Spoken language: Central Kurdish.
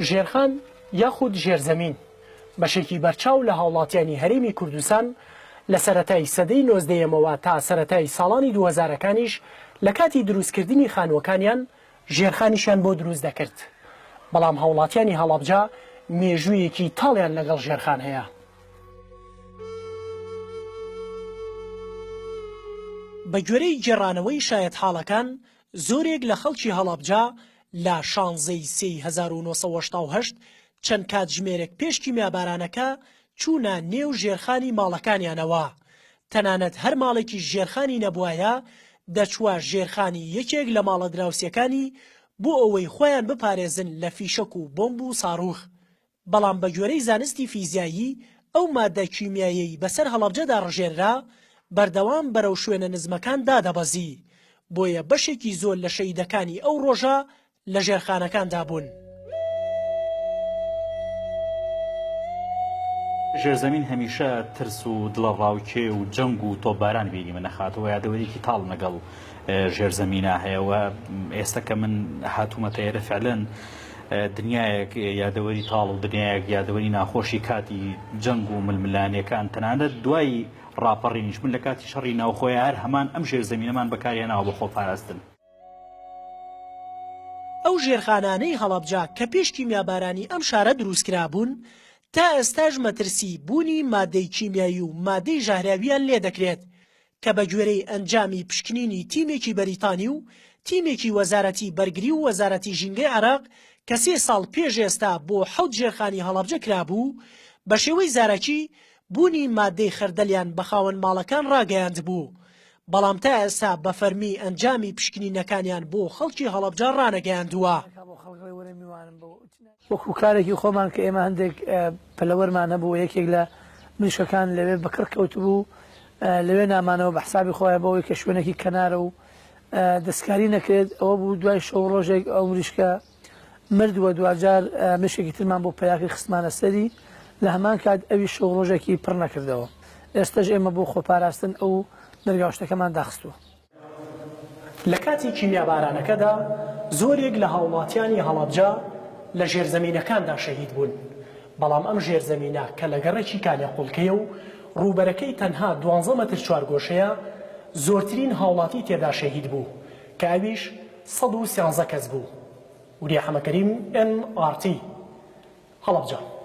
ژێرخان یاخود ژێرزەمین بەشێکی بەرچاو لە هاوڵاتیانی هەرێمی کوردستان لە سەرەتای سەدەی 19ەمەوە تا سەرەتای ساڵانی 2000ەکانیش لە کاتی دروستکردنی خانووەکانیان ژێرخانیشیان بۆ دروست دەکرد. بەڵام هاوڵاتیانی هەڵەبجە مێژوویەکی تاڵیان لەگەڵ ژێرخان هەیە. بە گوێرەی گێڕانەوەی شایەت حاڵەکان زۆرێک لە خەڵکی هەڵەبجە لە 16ی 1970 چەند کاتژمێرێک پێش کیمیابارانەکە چوونە نێو ژێرخانی ماڵەکانیانەوە. تەنانەت هەر ماڵێکی ژێرخانی نەبوایە دەچووە ژێرخانی یەکێک لە ماڵە دراوسەکانی بۆ ئەوەی خۆیان بپارێزن لە فیشەک و بۆمب و ساڕوخ. بەڵام بە گوێرەی زانستی فیزیایی ئەو مادە کیمیایی بەسەر هەڵەبجەدا ڕژێررا بەردەوام بەرەو شوێنە نزمەکان دادەبەزی. بۆیە بەشێکی زۆر لە شەیدەکانی ئەو ڕۆژە لە ژێرخانەکاندا بوون. ژێرزەمین هەمیشە ترس و دڵەڕاوکێ و جەنگ و تۆپباران بینی من نەخاتەوە یادەوەریکی تاڵ لەگەڵ ژێرزەمینە هەیەوە. ئێستا کە من هاتوومەتە ئێرە فعلەن دنیایەک یادەوەری تاڵ و دنیایەک یادەوەری ناخۆشی کاتی جەنگ و ململانیەکان تەنانەت دوای ڕاپەڕینیش من لە کاتی شەڕی ناوخۆی هەر هەمان ئەم ژێرزەمینەمان بەکارهێناوە بۆ خۆپاراستن. ئەو ژێرخانانەی هەڵەبجە کە پێش کیمیابارانی ئەم شارە دروستکرا بوون تا ئێستاش مەترسی بوونی مادەی کیمیایی و مادەی ژاهراویان لێ دەکرێت کە بە گوێرەی ئەنجامی پشکنینی تیمێکی بەریتانی و تیمێکی وەزارەتی بەرگری و وەزارەتی ژینگەی عێراق کە 3 ساڵ پێش ئێستا بۆ 7 ژێرخانی هەڵەبجە کرابوو بە شێوەی زارەکی بوونی مادەی خەردەلیان بە خاوەن ماڵەکان ڕاگەیاند بوو. بەڵام تا ئێستا بە فەرمی ئەنجامی پشکنینەکانیان بۆ خەڵکی هەڵەبجە ڕانەگەیاندووە. وەکو کارێکی خۆمان کە ئێمە هەندێک پەلەوەرمان هەبوو یەکێک لە ملیشەکان لەوێ بەکڕ کەوتبوو لەوێ نامانەوە بە حسابی خۆیان بەوەی کە شوێنێکی کەنارە و دەستکاری نەکرێت. ئەوە بوو دوای شەو ڕۆژێک ئەو مریشکە مردووە. دوجار مشێکی ترمان بۆ پەیاکی خستمانە سەری لە هەمان کات ئەوی شەو ڕۆژێکی پڕ نەکردەوە. ئێستاش ئێمە بۆ خۆپاراستن ئەو دەرگاوشتەکەمان داخستووە. لە کاتی کیمیابارانەکەدا زۆرێک لە هاوڵاتیانی هەڵەبجە لە ژێرزەمینەکاندا شەهید بوون. بەڵام ئەم ژێرزەمینە کە لە گەڕێکی کالێقوڵکەیە و ڕووبەرەکەی تەنها 12 مەتر چوارگۆشەیە زۆرترین هاوڵاتی تێدا شەهید بوو کە ئەویش 113 کەس بوو. وریە حەمەکەریم NRT هەڵەبجە.